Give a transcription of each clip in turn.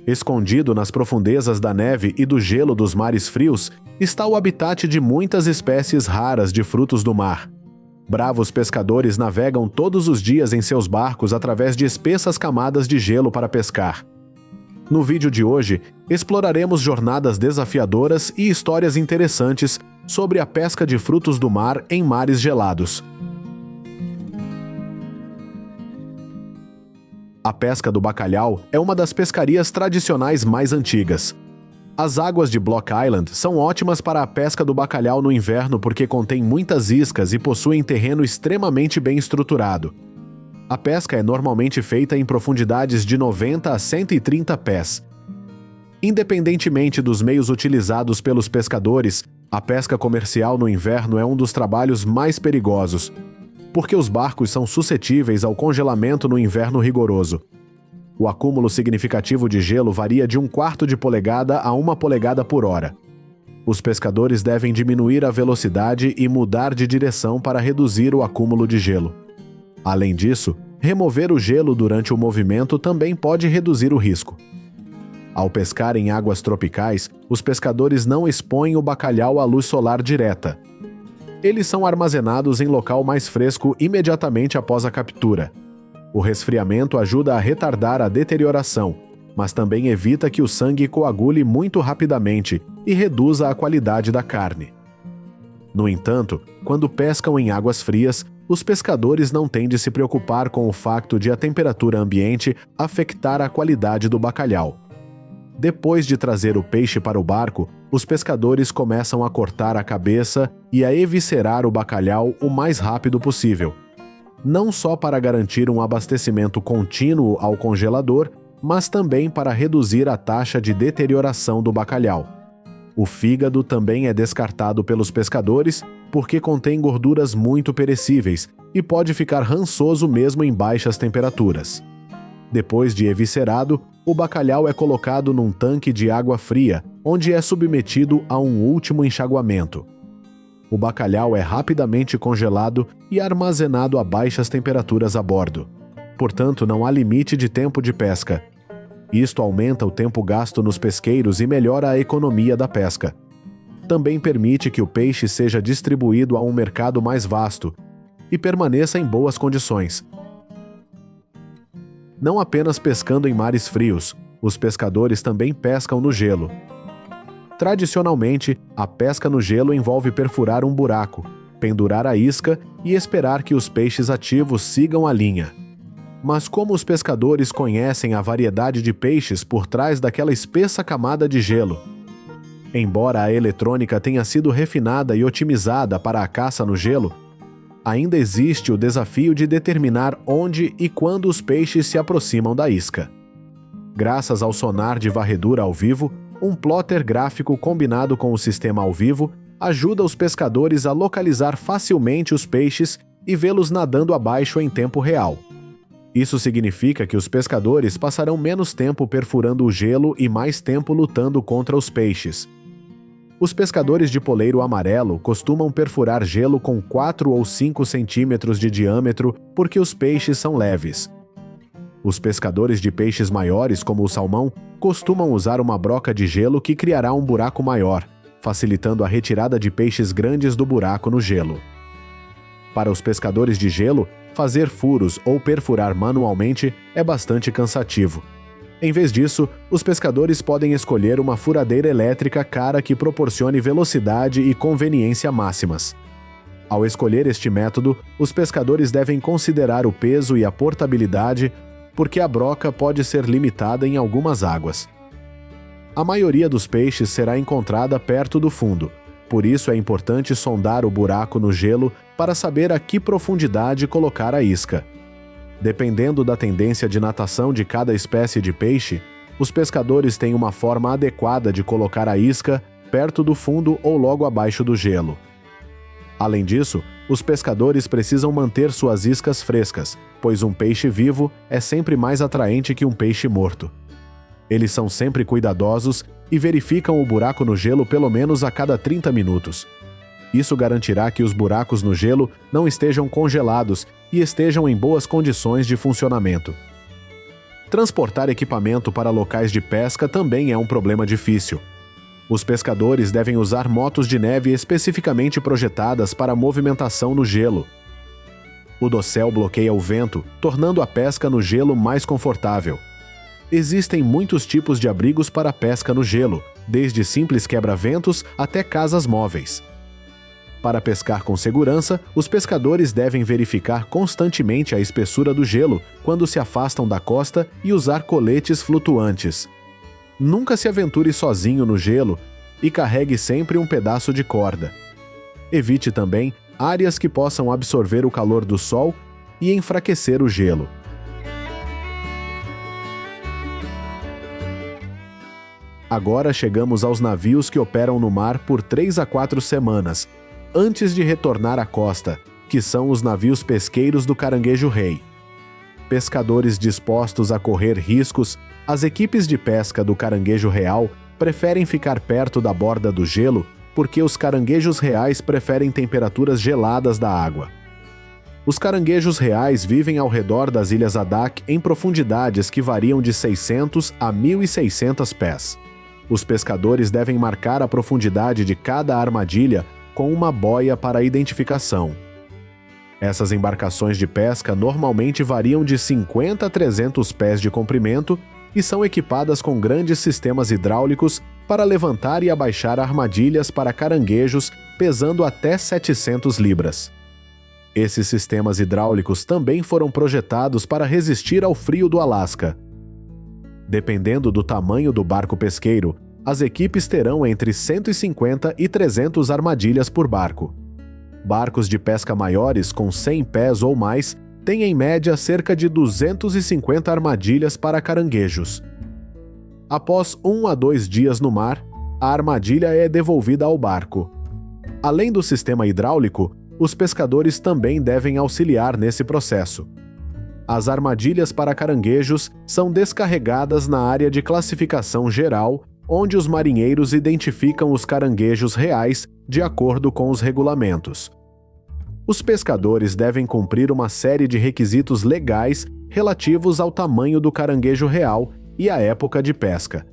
Escondido nas profundezas da neve e do gelo dos mares frios, está o habitat de muitas espécies raras de frutos do mar. Bravos pescadores navegam todos os dias em seus barcos através de espessas camadas de gelo para pescar. No vídeo de hoje, exploraremos jornadas desafiadoras e histórias interessantes sobre a pesca de frutos do mar em mares gelados. A pesca do bacalhau é uma das pescarias tradicionais mais antigas. As águas de Block Island são ótimas para a pesca do bacalhau no inverno porque contém muitas iscas e possuem terreno extremamente bem estruturado. A pesca é normalmente feita em profundidades de 90 a 130 pés. Independentemente dos meios utilizados pelos pescadores, a pesca comercial no inverno é um dos trabalhos mais perigosos, porque os barcos são suscetíveis ao congelamento no inverno rigoroso. O acúmulo significativo de gelo varia de 1/4 de polegada a 1 polegada por hora. Os pescadores devem diminuir a velocidade e mudar de direção para reduzir o acúmulo de gelo. Além disso, remover o gelo durante o movimento também pode reduzir o risco. Ao pescar em águas tropicais, os pescadores não expõem o bacalhau à luz solar direta. Eles são armazenados em local mais fresco imediatamente após a captura. O resfriamento ajuda a retardar a deterioração, mas também evita que o sangue coagule muito rapidamente e reduza a qualidade da carne. No entanto, quando pescam em águas frias, os pescadores não têm de se preocupar com o fato de a temperatura ambiente afetar a qualidade do bacalhau. Depois de trazer o peixe para o barco, os pescadores começam a cortar a cabeça e a eviscerar o bacalhau o mais rápido possível, não só para garantir um abastecimento contínuo ao congelador, mas também para reduzir a taxa de deterioração do bacalhau. O fígado também é descartado pelos pescadores porque contém gorduras muito perecíveis e pode ficar rançoso mesmo em baixas temperaturas. Depois de eviscerado, o bacalhau é colocado num tanque de água fria, onde é submetido a um último enxaguamento. O bacalhau é rapidamente congelado e armazenado a baixas temperaturas a bordo. Portanto, não há limite de tempo de pesca. Isto aumenta o tempo gasto nos pesqueiros e melhora a economia da pesca. Também permite que o peixe seja distribuído a um mercado mais vasto e permaneça em boas condições. Não apenas pescando em mares frios, os pescadores também pescam no gelo. Tradicionalmente, a pesca no gelo envolve perfurar um buraco, pendurar a isca e esperar que os peixes ativos sigam a linha. Mas como os pescadores conhecem a variedade de peixes por trás daquela espessa camada de gelo? Embora a eletrônica tenha sido refinada e otimizada para a caça no gelo, ainda existe o desafio de determinar onde e quando os peixes se aproximam da isca. Graças ao sonar de varredura ao vivo, um plotter gráfico combinado com o sistema ao vivo ajuda os pescadores a localizar facilmente os peixes e vê-los nadando abaixo em tempo real. Isso significa que os pescadores passarão menos tempo perfurando o gelo e mais tempo lutando contra os peixes. Os pescadores de poleiro amarelo costumam perfurar gelo com 4 ou 5 centímetros de diâmetro porque os peixes são leves. Os pescadores de peixes maiores, como o salmão, costumam usar uma broca de gelo que criará um buraco maior, facilitando a retirada de peixes grandes do buraco no gelo. Para os pescadores de gelo, fazer furos ou perfurar manualmente é bastante cansativo. Em vez disso, os pescadores podem escolher uma furadeira elétrica cara que proporcione velocidade e conveniência máximas. Ao escolher este método, os pescadores devem considerar o peso e a portabilidade, porque a broca pode ser limitada em algumas águas. A maioria dos peixes será encontrada perto do fundo, por isso é importante sondar o buraco no gelo para saber a que profundidade colocar a isca. Dependendo da tendência de natação de cada espécie de peixe, os pescadores têm uma forma adequada de colocar a isca perto do fundo ou logo abaixo do gelo. Além disso, os pescadores precisam manter suas iscas frescas, pois um peixe vivo é sempre mais atraente que um peixe morto. Eles são sempre cuidadosos e verificam o buraco no gelo pelo menos a cada 30 minutos. Isso garantirá que os buracos no gelo não estejam congelados e estejam em boas condições de funcionamento. Transportar equipamento para locais de pesca também é um problema difícil. Os pescadores devem usar motos de neve especificamente projetadas para movimentação no gelo. O dossel bloqueia o vento, tornando a pesca no gelo mais confortável. Existem muitos tipos de abrigos para pesca no gelo, desde simples quebra-ventos até casas móveis. Para pescar com segurança, os pescadores devem verificar constantemente a espessura do gelo quando se afastam da costa e usar coletes flutuantes. Nunca se aventure sozinho no gelo e carregue sempre um pedaço de corda. Evite também áreas que possam absorver o calor do sol e enfraquecer o gelo. Agora chegamos aos navios que operam no mar por 3 a 4 semanas, antes de retornar à costa, que são os navios pesqueiros do Caranguejo-Rei. Pescadores dispostos a correr riscos, as equipes de pesca do Caranguejo Real preferem ficar perto da borda do gelo porque os caranguejos reais preferem temperaturas geladas da água. Os caranguejos reais vivem ao redor das Ilhas Adak em profundidades que variam de 600 a 1.600 pés. Os pescadores devem marcar a profundidade de cada armadilha com uma boia para identificação. Essas embarcações de pesca normalmente variam de 50 a 300 pés de comprimento e são equipadas com grandes sistemas hidráulicos para levantar e abaixar armadilhas para caranguejos pesando até 700 libras. Esses sistemas hidráulicos também foram projetados para resistir ao frio do Alasca. Dependendo do tamanho do barco pesqueiro, as equipes terão entre 150 e 300 armadilhas por barco. Barcos de pesca maiores com 100 pés ou mais têm em média cerca de 250 armadilhas para caranguejos. Após 1 a 2 dias no mar, a armadilha é devolvida ao barco. Além do sistema hidráulico, os pescadores também devem auxiliar nesse processo. As armadilhas para caranguejos são descarregadas na área de classificação geral, onde os marinheiros identificam os caranguejos reais de acordo com os regulamentos. Os pescadores devem cumprir uma série de requisitos legais relativos ao tamanho do caranguejo real e à época de pesca.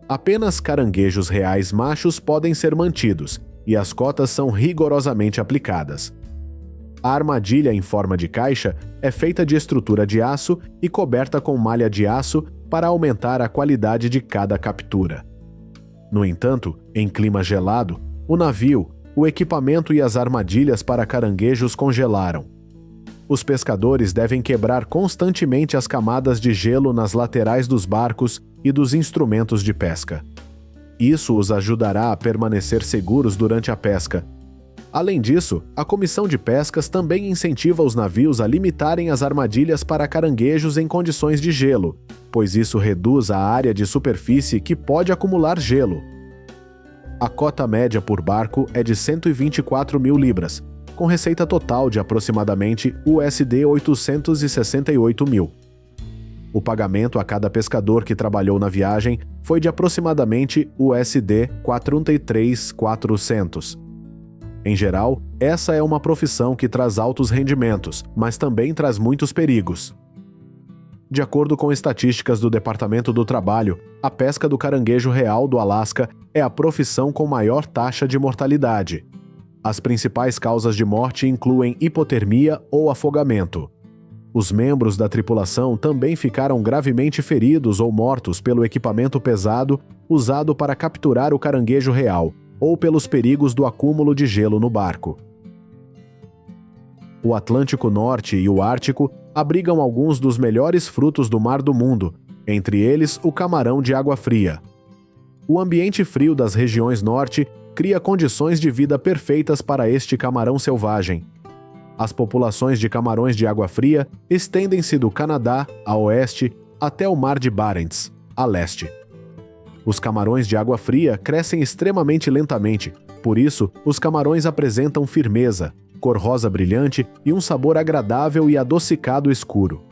Apenas caranguejos reais machos podem ser mantidos, e as cotas são rigorosamente aplicadas. A armadilha em forma de caixa é feita de estrutura de aço e coberta com malha de aço para aumentar a qualidade de cada captura. No entanto, em clima gelado, o navio, o equipamento e as armadilhas para caranguejos congelaram. Os pescadores devem quebrar constantemente as camadas de gelo nas laterais dos barcos e dos instrumentos de pesca. Isso os ajudará a permanecer seguros durante a pesca. Além disso, a Comissão de Pescas também incentiva os navios a limitarem as armadilhas para caranguejos em condições de gelo, pois isso reduz a área de superfície que pode acumular gelo. A cota média por barco é de 124 mil libras, com receita total de aproximadamente USD 868 mil. O pagamento a cada pescador que trabalhou na viagem foi de aproximadamente USD 43.400. Em geral, essa é uma profissão que traz altos rendimentos, mas também traz muitos perigos. De acordo com estatísticas do Departamento do Trabalho, a pesca do caranguejo real do Alasca é a profissão com maior taxa de mortalidade. As principais causas de morte incluem hipotermia ou afogamento. Os membros da tripulação também ficaram gravemente feridos ou mortos pelo equipamento pesado usado para capturar o caranguejo real, ou pelos perigos do acúmulo de gelo no barco. O Atlântico Norte e o Ártico abrigam alguns dos melhores frutos do mar do mundo, entre eles o camarão de água fria. O ambiente frio das regiões norte cria condições de vida perfeitas para este camarão selvagem. As populações de camarões de água fria estendem-se do Canadá, a oeste, até o Mar de Barents, a leste. Os camarões de água fria crescem extremamente lentamente, por isso, os camarões apresentam firmeza, cor rosa brilhante e um sabor agradável e adocicado escuro.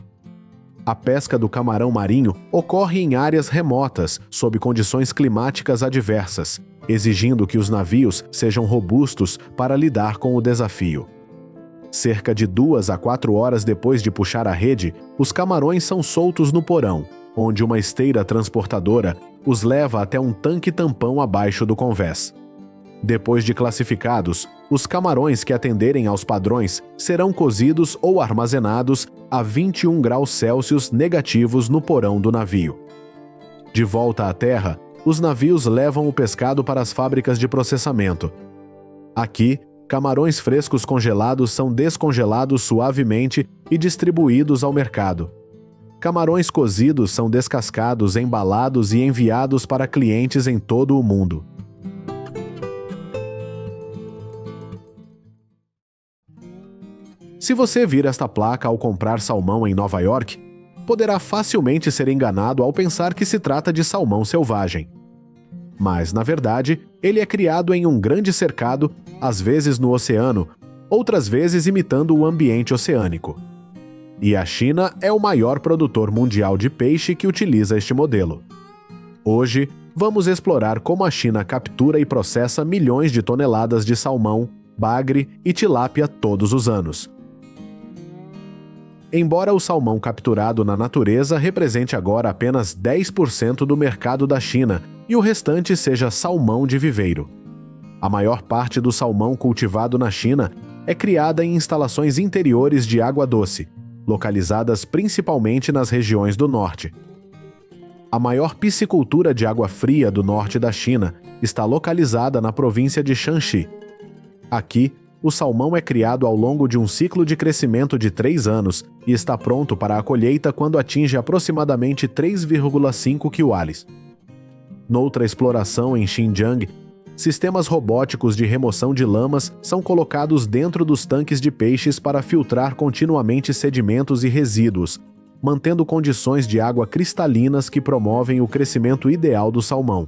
A pesca do camarão marinho ocorre em áreas remotas, sob condições climáticas adversas, exigindo que os navios sejam robustos para lidar com o desafio. Cerca de 2 a 4 horas depois de puxar a rede, os camarões são soltos no porão, onde uma esteira transportadora os leva até um tanque tampão abaixo do convés. Depois de classificados, os camarões que atenderem aos padrões serão cozidos ou armazenados a 21 graus Celsius negativos no porão do navio. De volta à terra, os navios levam o pescado para as fábricas de processamento. Aqui, camarões frescos congelados são descongelados suavemente e distribuídos ao mercado. Camarões cozidos são descascados, embalados e enviados para clientes em todo o mundo. Se você vir esta placa ao comprar salmão em Nova York, poderá facilmente ser enganado ao pensar que se trata de salmão selvagem. Mas, na verdade, ele é criado em um grande cercado, às vezes no oceano, outras vezes imitando o ambiente oceânico. E a China é o maior produtor mundial de peixe que utiliza este modelo. Hoje, vamos explorar como a China captura e processa milhões de toneladas de salmão, bagre e tilápia todos os anos. Embora o salmão capturado na natureza represente agora apenas 10% do mercado da China e o restante seja salmão de viveiro. A maior parte do salmão cultivado na China é criada em instalações interiores de água doce, localizadas principalmente nas regiões do norte. A maior piscicultura de água fria do norte da China está localizada na província de Shanxi. Aqui, o salmão é criado ao longo de um ciclo de crescimento de 3 anos e está pronto para a colheita quando atinge aproximadamente 3,5 kg. Noutra exploração em Xinjiang, sistemas robóticos de remoção de lamas são colocados dentro dos tanques de peixes para filtrar continuamente sedimentos e resíduos, mantendo condições de água cristalinas que promovem o crescimento ideal do salmão.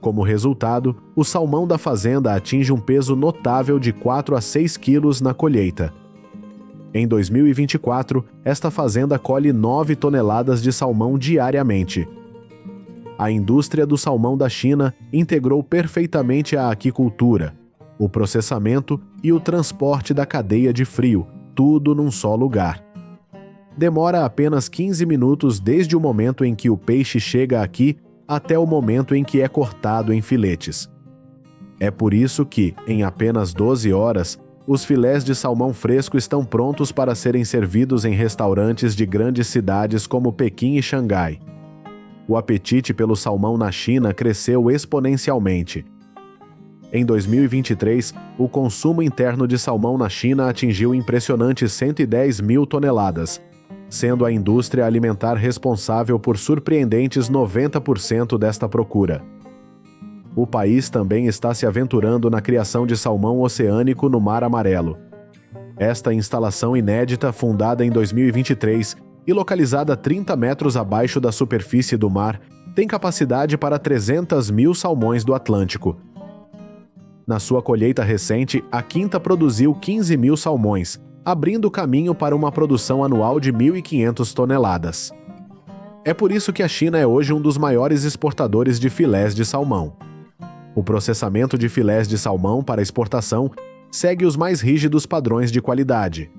Como resultado, o salmão da fazenda atinge um peso notável de 4 a 6 quilos na colheita. Em 2024, esta fazenda colhe 9 toneladas de salmão diariamente. A indústria do salmão da China integrou perfeitamente a aquicultura, o processamento e o transporte da cadeia de frio, tudo num só lugar. Demora apenas 15 minutos desde o momento em que o peixe chega aqui até o momento em que é cortado em filetes. É por isso que, em apenas 12 horas, os filés de salmão fresco estão prontos para serem servidos em restaurantes de grandes cidades como Pequim e Xangai. O apetite pelo salmão na China cresceu exponencialmente. Em 2023, o consumo interno de salmão na China atingiu impressionantes 110 mil toneladas, sendo a indústria alimentar responsável por surpreendentes 90% desta procura. O país também está se aventurando na criação de salmão oceânico no Mar Amarelo. Esta instalação inédita, fundada em 2023 e localizada 30 metros abaixo da superfície do mar, tem capacidade para 300 mil salmões do Atlântico. Na sua colheita recente, a quinta produziu 15 mil salmões, abrindo caminho para uma produção anual de 1.500 toneladas. É por isso que a China é hoje um dos maiores exportadores de filés de salmão. O processamento de filés de salmão para exportação segue os mais rígidos padrões de qualidade.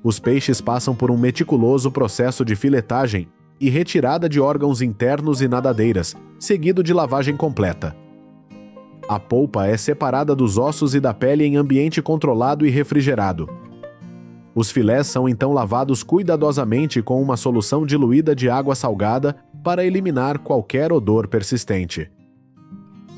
Os peixes passam por um meticuloso processo de filetagem e retirada de órgãos internos e nadadeiras, seguido de lavagem completa. A polpa é separada dos ossos e da pele em ambiente controlado e refrigerado. Os filés são então lavados cuidadosamente com uma solução diluída de água salgada para eliminar qualquer odor persistente.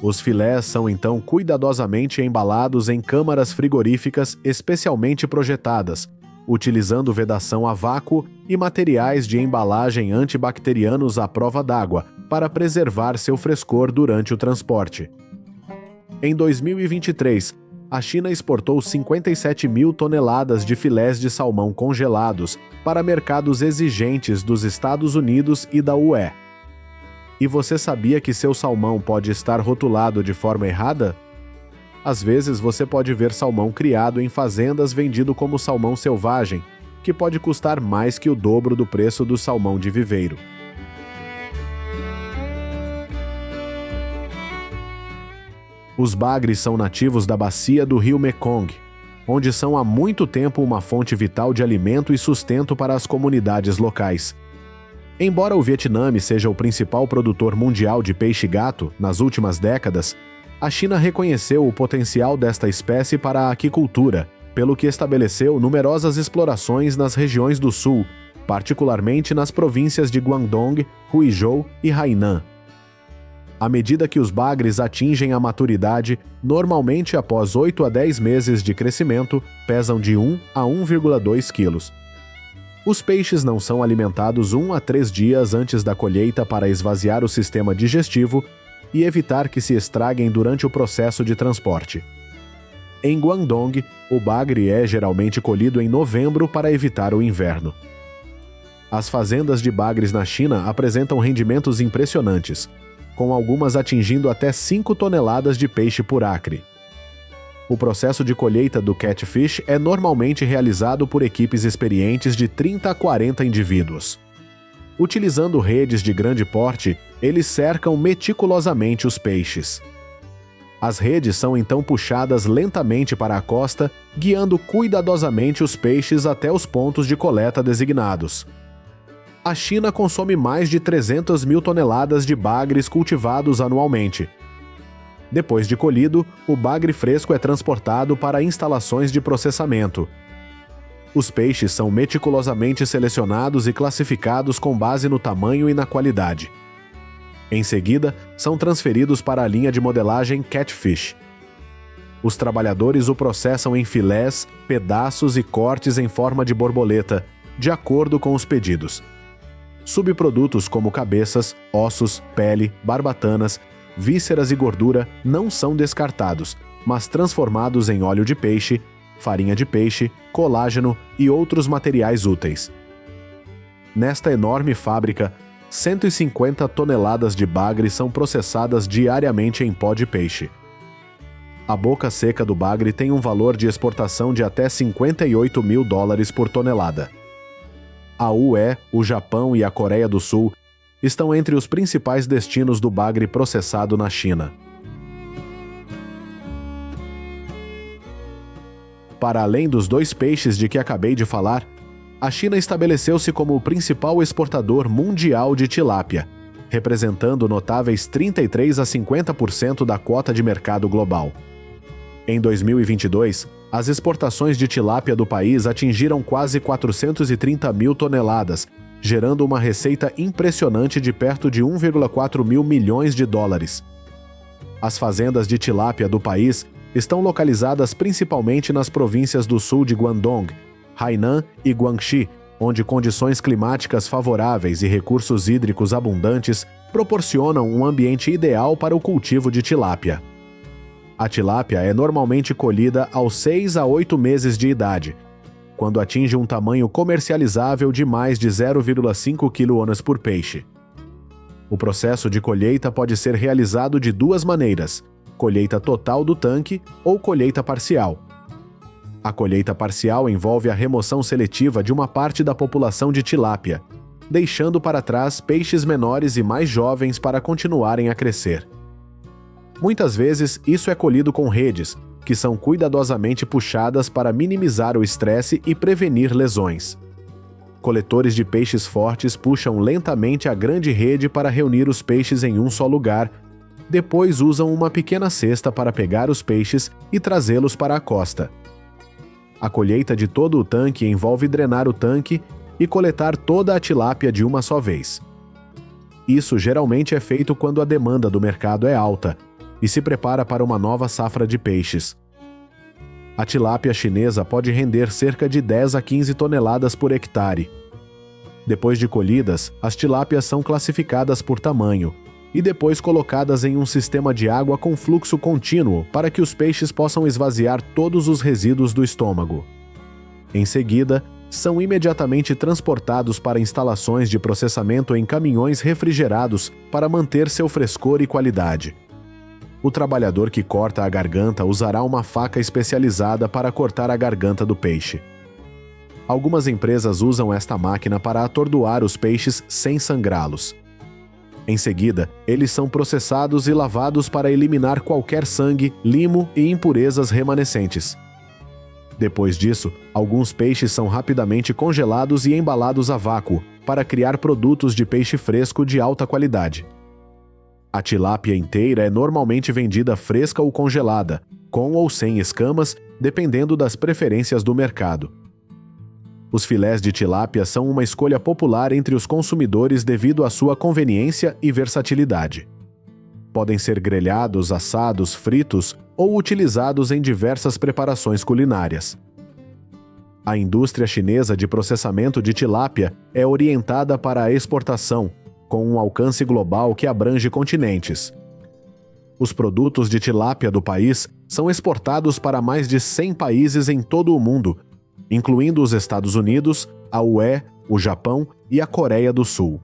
Os filés são então cuidadosamente embalados em câmaras frigoríficas especialmente projetadas, utilizando vedação a vácuo e materiais de embalagem antibacterianos à prova d'água para preservar seu frescor durante o transporte. Em 2023, a China exportou 57 mil toneladas de filés de salmão congelados para mercados exigentes dos Estados Unidos e da UE. E você sabia que seu salmão pode estar rotulado de forma errada? Às vezes você pode ver salmão criado em fazendas vendido como salmão selvagem, que pode custar mais que o dobro do preço do salmão de viveiro. Os bagres são nativos da bacia do rio Mekong. onde são há muito tempo uma fonte vital de alimento e sustento para as comunidades locais. Embora o Vietnã seja o principal produtor mundial de peixe-gato nas últimas décadas, a China reconheceu o potencial desta espécie para a aquicultura, pelo que estabeleceu numerosas explorações nas regiões do sul, particularmente nas províncias de Guangdong, Huizhou e Hainan. À medida que os bagres atingem a maturidade, normalmente após 8 a 10 meses de crescimento, pesam de 1 a 1,2 quilos. Os peixes não são alimentados 1 a 3 dias antes da colheita para esvaziar o sistema digestivo e evitar que se estraguem durante o processo de transporte. Em Guangdong, o bagre é geralmente colhido em novembro para evitar o inverno. As fazendas de bagres na China apresentam rendimentos impressionantes, com algumas atingindo até 5 toneladas de peixe por acre. O processo de colheita do catfish é normalmente realizado por equipes experientes de 30 a 40 indivíduos. Utilizando redes de grande porte, eles cercam meticulosamente os peixes. As redes são então puxadas lentamente para a costa, guiando cuidadosamente os peixes até os pontos de coleta designados. A China consome mais de 300 mil toneladas de bagres cultivados anualmente. Depois de colhido, o bagre fresco é transportado para instalações de processamento. Os peixes são meticulosamente selecionados e classificados com base no tamanho e na qualidade. Em seguida, são transferidos para a linha de modelagem Catfish. Os trabalhadores o processam em filés, pedaços e cortes em forma de borboleta, de acordo com os pedidos. Subprodutos como cabeças, ossos, pele, barbatanas, vísceras e gordura não são descartados, mas transformados em óleo de peixe, farinha de peixe, colágeno e outros materiais úteis. Nesta enorme fábrica, 150 toneladas de bagre são processadas diariamente em pó de peixe. A boca seca do bagre tem um valor de exportação de até $58 mil por tonelada. A UE, o Japão e a Coreia do Sul estão entre os principais destinos do bagre processado na China. Para além dos 2 peixes de que acabei de falar, a China estabeleceu-se como o principal exportador mundial de tilápia, representando notáveis 33 a 50% da cota de mercado global. Em 2022, as exportações de tilápia do país atingiram quase 430 mil toneladas, gerando uma receita impressionante de perto de 1,4 mil milhões de dólares. As fazendas de tilápia do país estão localizadas principalmente nas províncias do sul de Guangdong, Hainan e Guangxi, onde condições climáticas favoráveis e recursos hídricos abundantes proporcionam um ambiente ideal para o cultivo de tilápia. A tilápia é normalmente colhida aos 6 a 8 meses de idade, quando atinge um tamanho comercializável de mais de 0,5 kg por peixe. O processo de colheita pode ser realizado de 2 maneiras: colheita total do tanque ou colheita parcial. A colheita parcial envolve a remoção seletiva de uma parte da população de tilápia, deixando para trás peixes menores e mais jovens para continuarem a crescer. Muitas vezes, isso é colhido com redes, que são cuidadosamente puxadas para minimizar o estresse e prevenir lesões. Coletores de peixes fortes puxam lentamente a grande rede para reunir os peixes em um só lugar, depois usam uma pequena cesta para pegar os peixes e trazê-los para a costa. A colheita de todo o tanque envolve drenar o tanque e coletar toda a tilápia de uma só vez. Isso geralmente é feito quando a demanda do mercado é alta e se prepara para uma nova safra de peixes. A tilápia chinesa pode render cerca de 10 a 15 toneladas por hectare. Depois de colhidas, as tilápias são classificadas por tamanho e depois colocadas em um sistema de água com fluxo contínuo para que os peixes possam esvaziar todos os resíduos do estômago. Em seguida, são imediatamente transportados para instalações de processamento em caminhões refrigerados para manter seu frescor e qualidade. O trabalhador que corta a garganta usará uma faca especializada para cortar a garganta do peixe. Algumas empresas usam esta máquina para atordoar os peixes sem sangrá-los. Em seguida, eles são processados e lavados para eliminar qualquer sangue, limo e impurezas remanescentes. Depois disso, alguns peixes são rapidamente congelados e embalados a vácuo para criar produtos de peixe fresco de alta qualidade. A tilápia inteira é normalmente vendida fresca ou congelada, com ou sem escamas, dependendo das preferências do mercado. Os filés de tilápia são uma escolha popular entre os consumidores devido à sua conveniência e versatilidade. Podem ser grelhados, assados, fritos ou utilizados em diversas preparações culinárias. A indústria chinesa de processamento de tilápia é orientada para a exportação, com um alcance global que abrange continentes. Os produtos de tilápia do país são exportados para mais de 100 países em todo o mundo, incluindo os Estados Unidos, a UE, o Japão e a Coreia do Sul.